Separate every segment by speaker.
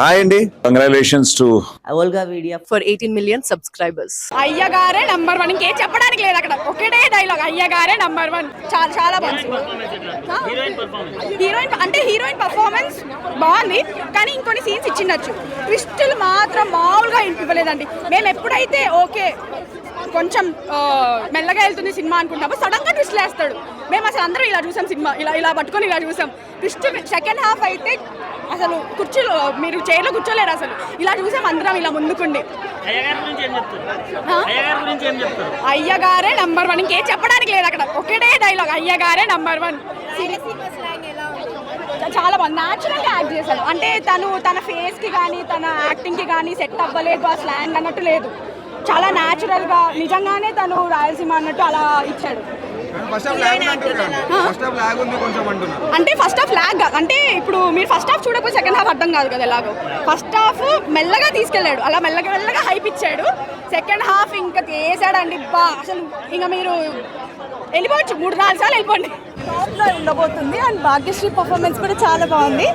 Speaker 1: Hi అండి, congratulations to
Speaker 2: Olga Media
Speaker 3: for 18 million subscribers.
Speaker 4: అయ్యగారే number 1. ఇంకేం చెప్పడానికి లేదు అక్కడ, ఒకటే డైలాగ్, అయ్యగారే నంబర్ 1. చాలా చాలా బాగుంది. హీరోయిన్ పర్ఫార్మెన్స్ బాగుంది, కానీ ఇంకొన్ని సీన్స్ ఇచ్చిండొచ్చు. ట్విస్టులు మాత్రం మామూలుగా ఇవ్వలేదండి. మేము ఎప్పుడైతే ఓకే కొంచెం మెల్లగా వెళ్తుంది సినిమా అనుకుంటాము, సడన్ గా ట్విస్ట్ వేస్తాడు. మేము అసలు అందరం ఇలా చూసాం సినిమా, ఇలా పట్టుకొని ఇలా చూసాం. ట్విస్ట్ సెకండ్ హాఫ్ అయితే అసలు కుర్చీలో మీరు చైర్లో కూర్చోలేరు, అసలు ఇలా చూసాం అందరం ఇలా ముందుకుండి. అయ్యగారే నంబర్ 1. ఇంకేం చెప్పడానికి లేదు అక్కడ, ఒకటే డైలాగ్, అయ్యగారే నంబర్ 1. చాలా బాగుంది, న్యాచురల్గా యాక్ట్ చేశాడు. అంటే తన ఫేస్కి కానీ తన యాక్టింగ్కి కానీ సెట్ అవ్వలేదు, ఆ స్లాంగ్ అన్నట్టు లేదు. చాలా న్యాచురల్గా నిజంగానే తను రాయలసీమ అన్నట్టు అలా ఇచ్చాడు. అంటే ఫస్ట్ హాఫ్ లాగ్, అంటే ఇప్పుడు మీరు ఫస్ట్ హాఫ్ చూడకపోతే సెకండ్ హాఫ్ అర్థం కాదు కదా. ఎలాగో ఫస్ట్ హాఫ్ మెల్లగా తీసుకెళ్ళాడు, అలా మెల్లగా హైప్ ఇచ్చాడు. సెకండ్ హాఫ్ ఇంకా చేసాడండి బా, అసలు ఇంకా మీరు వెళ్ళిపోవచ్చు, 3-4 సార్లు వెళ్ళిపోండి.
Speaker 5: టాప్లో ఉండబోతుంది. అండ్ భాగ్యశ్రీ పర్ఫార్మెన్స్ కూడా చాలా బాగుంది.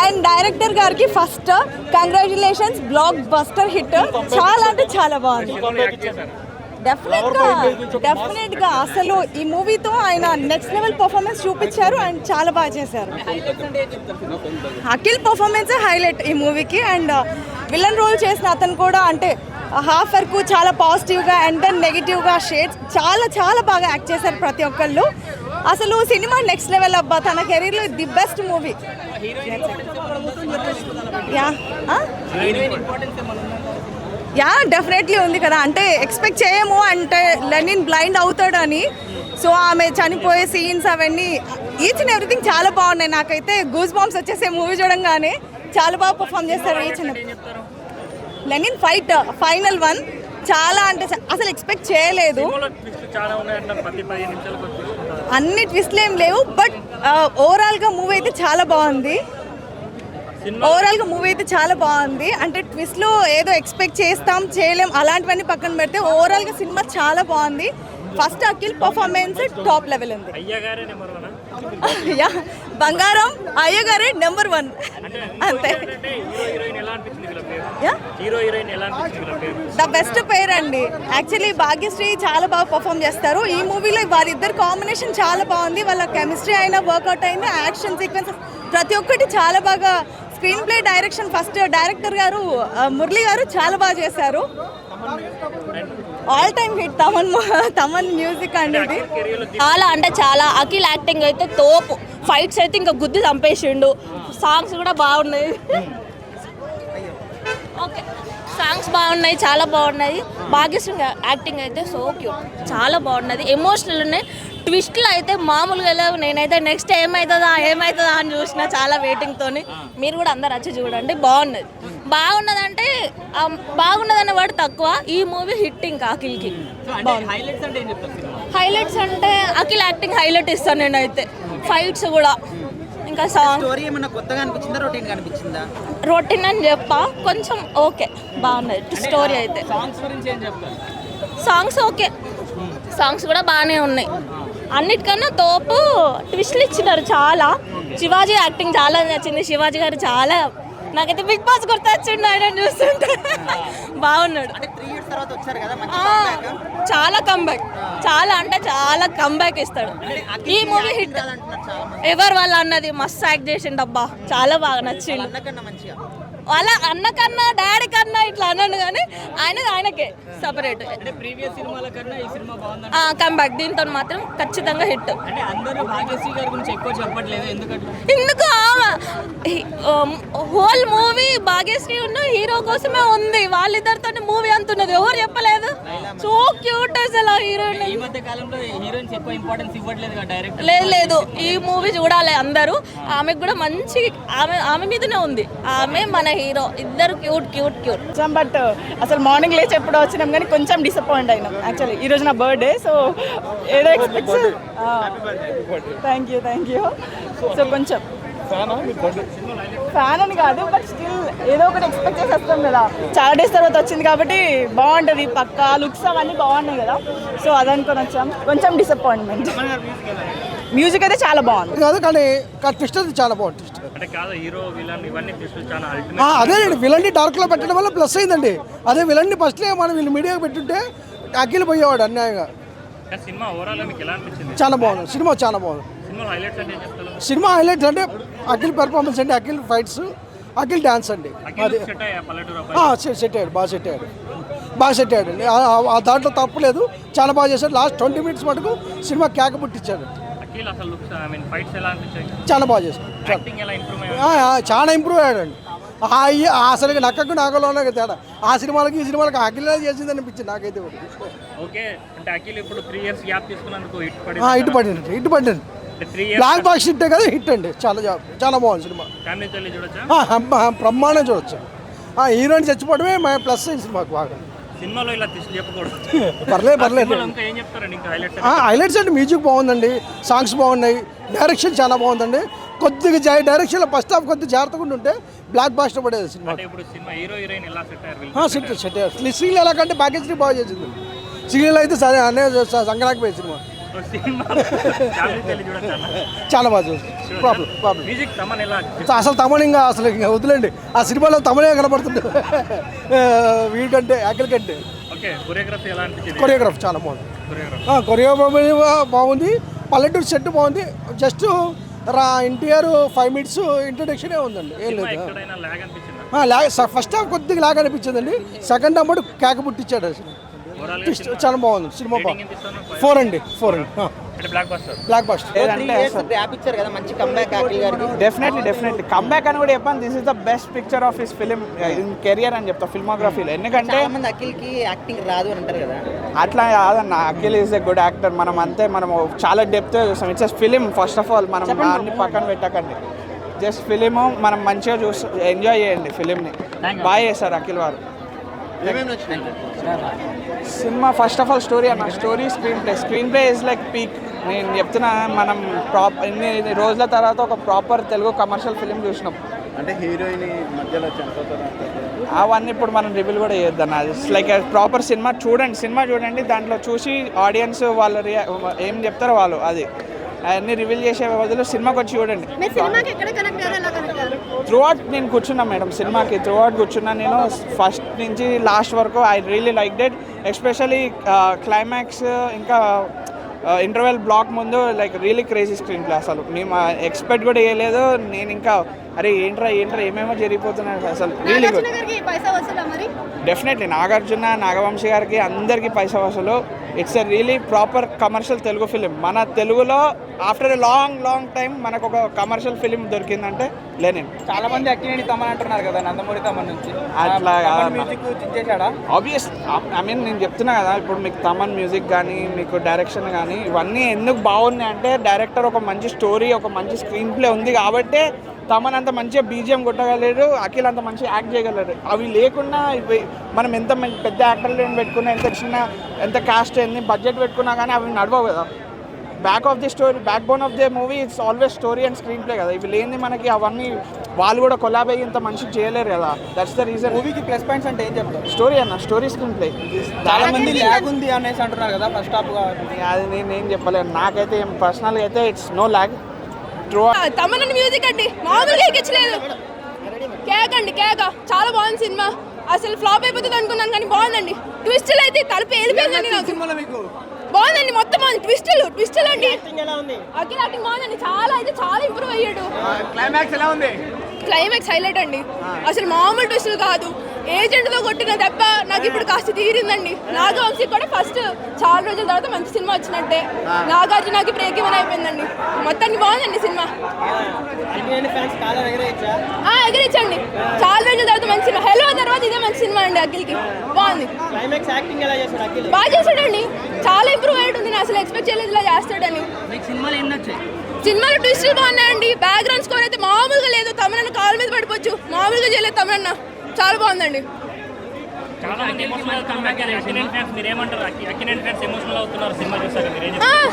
Speaker 5: అండ్ డైరెక్టర్ గారికి first congratulations, block buster hit. చాలా అంటే చాలా బాగుంది. డెఫినెట్గా అసలు ఈ మూవీతో ఆయన నెక్స్ట్ లెవెల్ పర్ఫార్మెన్స్ చూపించారు అండ్ చాలా బాగా చేశారు. అఖిల్ పర్ఫార్మెన్స్ హైలైట్ ఈ మూవీకి. అండ్ విలన్ రోల్ చేసిన అతను కూడా, అంటే హాఫ్ వరకు చాలా పాజిటివ్గా అండ్ దెన్ నెగిటివ్గా షేడ్స్ చాలా బాగా యాక్ట్ చేశారు ప్రతి ఒక్కళ్ళు. అసలు సినిమా నెక్స్ట్ లెవెల్ అబ్బా, తన కెరీర్లో the best movie. Yeah definitely ఉంది కదా. అంటే ఎక్స్పెక్ట్ చేయము అంటే లెనిన్ బ్లైండ్ అవుతాడని. సో ఆమె చనిపోయే సీన్స్ అవన్నీ ఈచ్ అండ్ ఎవ్రీథింగ్ చాలా బాగున్నాయి. నాకైతే గూస్ బాంబ్స్ వచ్చేసే మూవీ చూడంగానే. చాలా బాగా పర్ఫామ్ చేస్తారు each and Lenin fight final 1 చాలా అంటే అసలు ఎక్స్పెక్ట్ చేయలేదు. అన్ని ట్విస్ట్లు ఏం లేవు, బట్ ఓవరాల్గా మూవీ అయితే చాలా బాగుంది. అంటే ట్విస్ట్లో ఏదో ఎక్స్పెక్ట్ చేస్తాం చేయలేం అలాంటివన్నీ పక్కన పెడితే ఓవరాల్గా సినిమా చాలా బాగుంది. First Akhil performance top level ఉంది. బంగారం అయ్యగారే నెంబర్ 1 అంతే. ద బెస్ట్ పేర్ అండి. యాక్చువల్లీ భాగ్యశ్రీ చాలా బాగా పర్ఫామ్ చేస్తారు ఈ మూవీలో. వారిద్దరు కాంబినేషన్ చాలా బాగుంది. వాళ్ళ కెమిస్ట్రీ అయినా వర్కౌట్ అయింది. యాక్షన్ సీక్వెన్సెస్ ప్రతి ఒక్కటి చాలా బాగా. Screen play direction first director గారు మురళి గారు చాలా బాగా చేశారు. All time hit Thaman music అండి ఇది.
Speaker 6: చాలా అంటే చాలా. అఖిల్ యాక్టింగ్ అయితే తోపు, ఫైట్స్ అయితే ఇంకా గుద్ది చంపేసిండు. సాంగ్స్ కూడా బాగున్నాయి. ఓకే, సాంగ్స్ బాగున్నాయి, చాలా బాగున్నాయి. భాగ్యశ్రీ యాక్టింగ్ అయితే సో క్యూట్, చాలా బాగున్నది. ఎమోషనల్ ఉన్నాయి. ట్విస్ట్లు అయితే మామూలుగా లేవు. నేనైతే నెక్స్ట్ ఏమవుతుందా అని చూసిన చాలా వెయిటింగ్తో. మీరు కూడా అందరు వచ్చి చూడండి. బాగున్నదంటే బాగున్నదన్న వాడు తక్కువ. ఈ మూవీ హిట్ ఇంకా అఖిల్కి. హైలైట్స్ అంటే అఖిల్ యాక్టింగ్ హైలైట్ ఇస్తాను నేనైతే. ఫైట్స్ కూడా, ఇంకా సాంగ్ రొటీన్ అని చెప్పా, కొంచెం ఓకే బాగున్నది స్టోరీ అయితే. సాంగ్స్ ఓకే, సాంగ్స్ కూడా బాగానే ఉన్నాయి. అన్నిటికన్నా తోపు ట్విస్ట్లు ఇచ్చినారు చాలా. శివాజీ యాక్టింగ్ చాలా నచ్చింది. శివాజీ గారు చాలా, నాకైతే బిగ్ బాస్ గుర్తొచ్చిండు ఆయన చూస్తుంటే. బాగున్నాడు. చాలా కంబ్యాక్, చాలా అంటే చాలా కంబ్యాక్ ఇస్తాడు. ఈ మూవీ హిట్. ఎవరు వాళ్ళు అన్నది మస్తు యాక్ట్ చేసిండు అబ్బా, చాలా బాగా నచ్చిండు. వాళ్ళ అన్న కన్నా డాడీ కన్నా ఇట్లా అన్నాడు, కానీ ఆయనకే సపరేట్ కంబ్యాక్. దీంతో మాత్రం ఖచ్చితంగా హిట్. ఎందుకు హోల్ మూవీ భాగ్యశ్రీ ఉన్న హీరో కోసమే ఉంది. వాళ్ళిద్దరితో మూవీ అంటున్నది, ఎవరు చెప్పలేదు. సో క్యూట్ అసలు హీరోయిన్. లేదు, ఈ మూవీ చూడాలి అందరూ. ఆమెకు కూడా మంచి, ఆమె మీదనే ఉంది. ఆమె మన హీరో, ఇద్దరు క్యూట్.
Speaker 4: బట్ అసలు మార్నింగ్ లేచి ఎప్పుడో వచ్చినాం, కానీ కొంచెం డిసప్పాయింట్ అయినాం. యాక్చువల్లీ ఈరోజు నా బర్త్డే, సో ఏదో ఎక్స్పెక్ట్. Thank you. సో కొంచెం ఫ్యాన్ అని కాదు, బట్ స్టిల్ ఏదో ఒకటి ఎక్స్పెక్ట్ చేసి వస్తాం కదా. చాలా డేస్ తర్వాత వచ్చింది కాబట్టి బాగుంటుంది. పక్కా లుక్స్ అవన్నీ బాగున్నాయి కదా, సో అదనుకొని వచ్చాం. కొంచెం డిసప్పాయింట్మెంట్.
Speaker 5: మ్యూజిక్ అయితే చాలా బాగుంది.
Speaker 2: కాదు కానీ ట్విస్ట్ అయితే చాలా బాగుంది. ట్విస్ట్
Speaker 7: అంటే కాదు హీరో విలన్ ఇవన్నీ ట్విస్టులు చాలా అల్టిమేట్.
Speaker 2: అదేనండి విలన్ని డార్క్లో పెట్టడం వల్ల ప్లస్ అయిందండి. అదే విలన్ని ఫస్ట్లే మనం వీళ్ళు మీడియాకి పెట్టుంటే అఖిల్ పోయేవాడు అన్యాయంగా.
Speaker 7: సినిమా ఓవరాల్ మీకు ఎలా అనిపించింది?
Speaker 2: చాలా బాగుంది సినిమా, చాలా బాగుంది.
Speaker 7: సినిమా హైలైట్స్ అంటే ఏం చెప్తారు?
Speaker 2: సినిమా హైలైట్స్ అంటే అఖిల్ పెర్ఫార్మెన్స్ అండి, అఖిల్ ఫైట్స్, అఖిల్ డ్యాన్స్ అండి. అది
Speaker 7: సెట్ అయ్యా పల్లెటూరు అబ్బాయి?
Speaker 2: సెట్ అయ్యాడు, బాగా సెట్ అయ్యాడు, బాగా సెట్ అయ్యాడు అండి. ఆ దాంట్లో తప్పు లేదు, చాలా బాగా చేశాడు. లాస్ట్ 20 minutes మటుకు సినిమా కేక పుట్టించాడు.
Speaker 7: అఖిల్ అసలు లుక్స్ ఐ మీన్ ఫైట్స్ ఎలా అనిపించాయి?
Speaker 2: చాలా బాగా చేశాడు,
Speaker 7: యాక్టింగ్ ఎలా ఇంప్రూవ్ అయ్యాయి?
Speaker 2: చాలా ఇంప్రూవ్ అయ్యాడండి. అసలు నక్కకు నాగలోనే తేడా. ఆ సినిమాలకి ఈ సినిమాలకి అఖిల్ చేసింది అనిపించింది నాకైతే.
Speaker 7: ఓకే అంటే అఖిల్ ఇప్పుడు 3 years గ్యాప్ తీసుకున్నందుకు హిట్
Speaker 2: ఇటు పడింది
Speaker 7: 3 years
Speaker 2: బ్లాక్ బాక్స్ హిట్ కదా, హిట్ అండి. చాలా బాగుంది సినిమా.
Speaker 7: ఫ్యామిలీతో వెళ్ళి చూడొచ్చా?
Speaker 2: బ్రహ్మాండం చూడొచ్చు. హీరోయిన్ చచ్చిపోవడమే ప్లస్ అయింది సినిమాకు బాగా.
Speaker 7: సినిమాలో ఇలా ట్విస్ట్ చెప్పకూడదు.
Speaker 2: పర్లేదు.
Speaker 7: ఇంకా ఏం చెప్తారండి? ఇంకా హైలైట్స్
Speaker 2: హైలైట్స్ అంటే మ్యూజిక్ బాగుందండి, సాంగ్స్ బాగున్నాయి, డైరెక్షన్ చాలా బాగుందండి. కొద్దిగా డైరెక్షన్లో ఫస్ట్ హాఫ్ కొద్దిగా జాగ్రత్తగా ఉంటే బ్లాక్ బాస్టర్ పడేది సినిమా.
Speaker 7: అంటే ఇప్పుడు సినిమా హీరో హీరోయిన్ ఎలా సెట్ అయ్యారు?
Speaker 2: సెట్ అయ్యారు. శ్రీలు ఎలాగంటే ప్యాకేజ్ బాగా చేసింది. శ్రీలు అయితే సరే అనే సంక్రాంతి పోయి సినిమా
Speaker 7: సినిమా ఫ్యామిలీతో వెళ్ళి చూడొచ్చా?
Speaker 2: చాలా బాగా చూస్తుంది. ప్రాబ్లం
Speaker 7: మ్యూజిక్ తమన్ ఎలా?
Speaker 2: అసలు తమన్ ఇంకా వదిలేండి. ఆ సినిమాలో తమనే కనపడుతుంది వీడికంటే అఖిల్ కంటే.
Speaker 7: ఓకే కొరియోగ్రఫీ ఎలా అనిపించింది?
Speaker 2: కొరియోగ్రాఫ్ చాలా బాగుంది. కొరియోగ్రఫీ బాగుంది. పల్లెటూరు సెట్ బాగుంది. జస్ట్ ఎన్టీఆర్ 5 minutes ఇంట్రొడక్షనే ఉందండి, ఏం లేదు.
Speaker 7: ఎక్కడైనా లాగ్ అనిపించిందా?
Speaker 2: ఫస్ట్ హాఫ్ కొద్దిగా లాగా అనిపించిందండి. సెకండ్ హాఫ్ మటు కేక పుట్టించాడు అసలు. ట్విస్ట్ చాలా బాగుంది సినిమా. 4 అండి.
Speaker 7: అంటే block buster.
Speaker 2: Block buster
Speaker 8: definitely comeback అని కూడా చెప్పాను. This is the best picture of his film in career అని చెప్తా ఫిల్మోగ్రఫీలో. ఎందుకంటే
Speaker 9: అఖిల్కి యాక్టింగ్ రాదు అని అంటారు కదా,
Speaker 8: అట్లా కాదన్న. Akhil is a good actor. మనం చాలా డెప్త్ చూస్తాం. It's film first of all. మనం అన్ని పక్కన పెట్టకండి, జస్ట్ ఫిలిము మనం మంచిగా ఎంజాయ్ చేయండి ఫిలింని. బాగా చేస్తారు అఖిల్ వారు. Cinema first of all story అన్న, story screen play is like peak. నేను చెప్తున్నా, మనం ఇన్ని రోజుల తర్వాత ఒక ప్రాపర్ తెలుగు కమర్షియల్ ఫిలిం చూసినాం.
Speaker 9: అంటే హీరోయిన్ మధ్యలో
Speaker 8: అవన్నీ ఇప్పుడు మనం రివ్యూలు కూడా చేయొద్దన్న. ఇట్స్ లైక్ ప్రాపర్ సినిమా చూడండి. దాంట్లో చూసి ఆడియన్స్ వాళ్ళు ఏం చెప్తారో వాళ్ళు అది అవన్నీ రివీల్ చేసే బదులు సినిమాకి వచ్చి చూడండి. త్రూ అవుట్ నేను కూర్చున్నా మేడం, సినిమాకి త్రూ అవుట్ కూర్చున్నా నేను. ఫస్ట్ నుంచి లాస్ట్ వరకు I really like debt. Especially climax ఇంకా ఇంటర్వెల్ బ్లాక్ ముందు like really crazy screen play. అసలు మేము ఎక్స్పెక్ట్ కూడా చేయలేదు. నేను ఇంకా అరే ఏంట్రా ఏమేమో జరిగిపోతున్నాయి అసలు. Really good. Definitely Nagarjuna, Nagavamsi గారికి అందరికీ పైసా వసూలు. It's a really proper commercial Telugu film. మన తెలుగులో ఆఫ్టర్ ఎ లాంగ్ టైం మనకు ఒక కమర్షియల్ ఫిలిం దొరికిందంటే లెనిన్.
Speaker 9: చాలా మంది అక్కినేని తమన్ అంటున్నారు కదా, నందమూరి తమన్ నుంచి.
Speaker 8: అట్లా
Speaker 9: మ్యూజిక్ చేశాడా?
Speaker 8: ఆబ్వియస్. ఐ మీన్ నేను చెప్తున్నా కదా, ఇప్పుడు మీకు తమన్ మ్యూజిక్ కానీ మీకు డైరెక్షన్ కానీ ఇవన్నీ ఎందుకు బాగున్నాయి అంటే డైరెక్టర్ ఒక మంచి స్టోరీ, ఒక మంచి స్క్రీన్ ప్లే ఉంది కాబట్టి తమన్ అంత మంచిగా బీజిఎం కొట్టగలరు, అఖిల్ అంత మంచిగా యాక్ట్ చేయగలరు. అవి లేకుండా మనం ఎంత పెద్ద యాక్టర్లను పెట్టుకున్నా, ఎంత కాస్ట్ ఎన్ని బడ్జెట్ పెట్టుకున్నా కానీ అవి నడవవు కదా. Back bone of the movie it's always story and screen play కదా. ఇవి లేని మనకి అవన్నీ వాళ్ళు కూడా కొలాబ్ అయ్యి ఇంత మంచిగా చేయలేరు కదా. That's the reason.
Speaker 9: మూవీకి ప్లస్ పాయింట్స్ అంటే ఏం చెప్తారు?
Speaker 8: స్టోరీ అన్న, స్టోరీ స్క్రీన్ ప్లే.
Speaker 9: చాలా మంది ల్యాగ్ ఉంది అనేసి అంటున్నారు కదా ఫస్ట్ హాఫ్.
Speaker 8: అది నేనేం చెప్పలేను. నాకైతే పర్సనల్గా అయితే it's no lag.
Speaker 4: Thaman music అండి మామూలుగా ఎక్కించలేదు. కేక చాలా బాగుంది సినిమా. అసలు ఫ్లాప్ అయిపోతుంది అనుకున్నాను కానీ బాగుందండి. ట్విస్టులు అయితే తలుపు వెళ్ళిపోయిందండి నాకు. బాగుందండి, మొత్తం బాగుంది. ట్విస్టులు అండి. అఖిల్ యాక్టింగ్ బాగుందండి, చాలా ఇంప్రూవ్ అయ్యాడు.
Speaker 9: క్లైమాక్స్ ఎలా ఉంది?
Speaker 4: క్లైమాక్స్ హైలైట్ అండి. అసలు మామూలు ట్విస్టులు కాదు. ఏజెంట్తో కొట్టిన దెబ్బ నాకు ఇప్పుడు కాస్త తీరిందండి. నాగవంశీ కూడా ఫస్ట్ చాలా రోజుల తర్వాత మంచి సినిమా వచ్చినట్టే. నాగార్జునకి బ్రేక్ ఇవ్వని అయిపోయిందండి. మొత్తానికి బాగుందండి సినిమా. ఎగిరించండి. చాలా రోజుల తర్వాత మంచి సినిమా. హెలో తర్వాత ఇదే మంచి సినిమా అండి. అఖిల్కి బాగుంది. బాగా చేశాడండి, చాలా ఇంప్రూవ్ అయ్యాడు. నేను అసలు ఎక్స్పెక్ట్ చేయలేదు ఇలా చేస్తాడని. సినిమాలో ట్విస్టులు బాగున్నాయండి. బ్యాక్గ్రౌండ్ స్కోర్ అయితే మామూలుగా లేదు. తమనన్న కాళ్ళ మీద పడిపోవచ్చు, మామూలుగా చేయలేదు తమనన్న. చాలా బాగుందండి.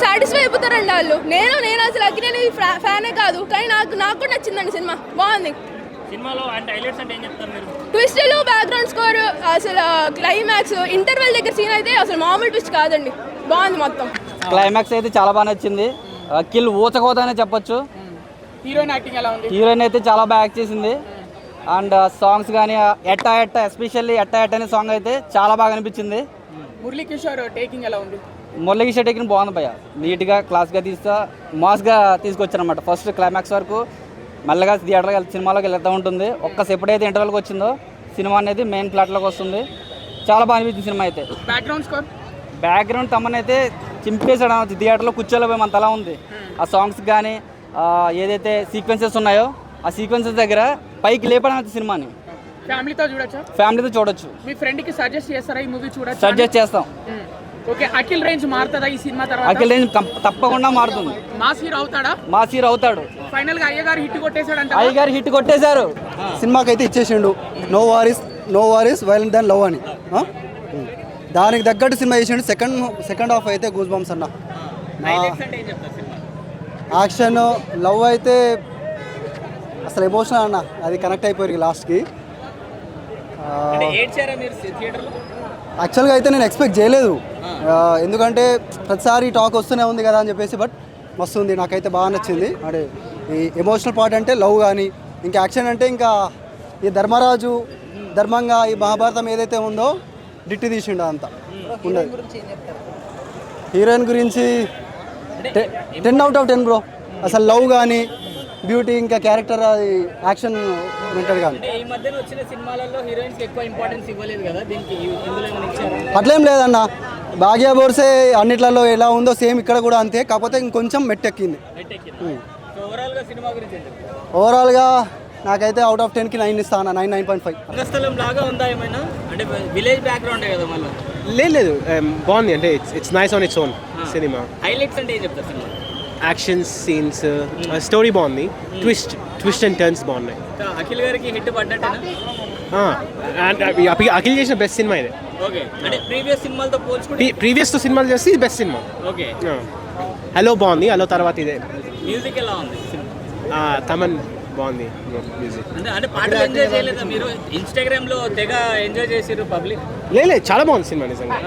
Speaker 4: సాటిస్ఫై అయిపోతారండి వాళ్ళు. నేను అసలు అక్కినేని ఫ్యానే కాదు కానీ నాకు కూడా నచ్చిందండి సినిమా. బాగుంది. ట్విస్టులు, బ్యాక్గ్రౌండ్ స్కోర్, అసలు క్లైమాక్స్, ఇంటర్వెల్ దగ్గర సీన్ అయితే అసలు మామూలు ట్విస్ట్ కాదండి. బాగుంది మొత్తం.
Speaker 10: క్లైమాక్స్ అయితే చాలా బాగా నచ్చింది. అఖిల్ ఊచకోతనే చెప్పొచ్చు.
Speaker 9: హీరోయిన్ యాక్టింగ్ ఎలా ఉంది?
Speaker 10: హీరోయిన్ అయితే చాలా బాగా యాక్ట్ చేసింది. అండ్ సాంగ్స్ కానీ ఎట్టా ఎస్పెషల్లీ ఎట్టా అనే సాంగ్ అయితే చాలా బాగా అనిపించింది.
Speaker 9: మురళీ కిషోర్ టేకింగ్ ఎలా ఉంది?
Speaker 10: మురళీ టెక్నిక్ బాగుంది భయ్య. నీట్గా క్లాస్గా మాస్గా తీసుకొచ్చారనమాట. ఫస్ట్ క్లైమాక్స్ వరకు మెల్లగా థియేటర్కి సినిమాలోకి వెళ్తూ ఉంటుంది. ఎప్పుడైతే ఇంటర్వెల్కి వచ్చిందో సినిమా అనేది మెయిన్ ప్లాట్లోకి వస్తుంది. చాలా బాగా అనిపించింది సినిమా అయితే.
Speaker 9: Background score?
Speaker 10: బ్యాక్గ్రౌండ్ తమ్మనైతే చింపేసాడు థియేటర్లో కూర్చోలేకపోయి మన తలా ఉంది. ఆ సాంగ్స్ కానీ ఏదైతే సీక్వెన్సెస్ ఉన్నాయో ఆ సీక్వెన్సెస్ దగ్గర పైకి లేపడానికి సినిమాని
Speaker 9: ఫ్యామిలీతో చూడొచ్చా?
Speaker 10: ఫ్యామిలీతో చూడొచ్చు.
Speaker 9: మీ ఫ్రెండ్కి సజెస్ట్ చేస్తారా ఈ మూవీ చూడొచ్చు?
Speaker 10: సజెస్ట్ చేస్తాం.
Speaker 9: ఓకే, అఖిల్ రేంజ్ మారుతుందా ఈ సినిమా తర్వాత?
Speaker 10: అఖిల్ రేంజ్ తప్పకుండా మారుతుంది.
Speaker 9: మాస్ హీరో అవుతాడా?
Speaker 10: మాస్ హీరో అవుతాడు.
Speaker 9: ఫైనల్ గా అయ్యగారు హిట్ కొట్టేశాడంట.
Speaker 10: అయ్యగారు హిట్ కొట్టేశారు.
Speaker 2: సినిమాకి అయితే ఇచ్చేసిండు. నో వారీస్ వైలెంట్ దాన్ లవ్ అని. దానికి తగ్గట్టు సినిమా చేసిండు. సెకండ్ హాఫ్ అయితే గూస్ బంప్స్ అన్న. యాక్షన్ లవ్ అయితే అసలు ఎమోషనల్ అన్న, అది కనెక్ట్ అయిపోయారు లాస్ట్కి. యాక్చువల్గా అయితే నేను ఎక్స్పెక్ట్ చేయలేదు, ఎందుకంటే ప్రతిసారి టాక్ వస్తూనే ఉంది కదా అని చెప్పేసి. బట్ మస్తు ఉంది, నాకైతే బాగా నచ్చింది. అంటే ఈ ఎమోషనల్ పార్ట్ అంటే లవ్ కానీ, ఇంకా యాక్షన్ అంటే ఇంకా ఈ ధర్మరాజు ధర్మంగా ఈ మహాభారతం ఏదైతే ఉందో డిట్టి తీసిండు అంతా ఉండదు. హీరోయిన్ గురించి 10 out of 10 బ్రో. అసలు లవ్ కానీ బ్యూటీ ఇంకా క్యారెక్టర్ అది యాక్షన్ ఉంటాడు కానీ
Speaker 7: ఈ మధ్యన వచ్చిన సినిమాలలో హీరోయిన్స్ ఎక్కువ ఇంపార్టెన్స్ ఇవ్వలేదు కదా, దీనికి ఇందులో ఏమైనా ఇచ్చారా?
Speaker 2: అట్లేం లేదన్న. భాగ్య బోర్సే అన్నిట్లలో ఎలా ఉందో సేమ్ ఇక్కడ కూడా అంతే, కాకపోతే ఇంకొంచెం మెట్టెక్కింది.
Speaker 7: ఓవరాల్గా సినిమా గురించి
Speaker 2: ఓవరాల్గా నాకైతే అవుట్ ఆఫ్ 10కి 9 ఇస్తాను. 9.5.
Speaker 7: రంగస్థలం లాగా ఉందా ఏమైనా? అంటే విలేజ్ బ్యాక్గ్రౌండ్ కదా మళ్ళీ?
Speaker 11: లేదు బాగుంది. అంటే it's nice on its own cinema.
Speaker 7: Highlights అంటే ఏం చెప్తారు సినిమా?
Speaker 11: యాక్షన్ సీన్స్, స్టోరీ బాగుంది. ట్విస్ట్ అండ్ టర్న్స్ బాగున్నాయి.
Speaker 7: అఖిల్ గారికి హిట్ పడ్డట్టేనా?
Speaker 11: అఖిల్ చేసిన బెస్ట్ సినిమా ఇది.
Speaker 7: ఓకే, అంటే ప్రీవియస్ సినిమాలతో పోల్చుకుంటే
Speaker 11: ప్రీవియస్ సినిమాలు చేస్తే ఇది బెస్ట్ సినిమా.
Speaker 7: ఓకే.
Speaker 11: హలో బాగుంది. హలో తర్వాత ఇదే.
Speaker 7: మ్యూజిక్ ఎలా ఉంది?
Speaker 11: తమన్ బాగుంది మ్యూజిక్.
Speaker 7: అంటే పాటలు ఎంజాయ్ చేయలేదా మీరు? ఇన్స్టాగ్రామ్ లో తెగ ఎంజాయ్ చేసారు పబ్లిక్.
Speaker 11: లేదు చాలా బాగుంది సినిమా నిజంగా.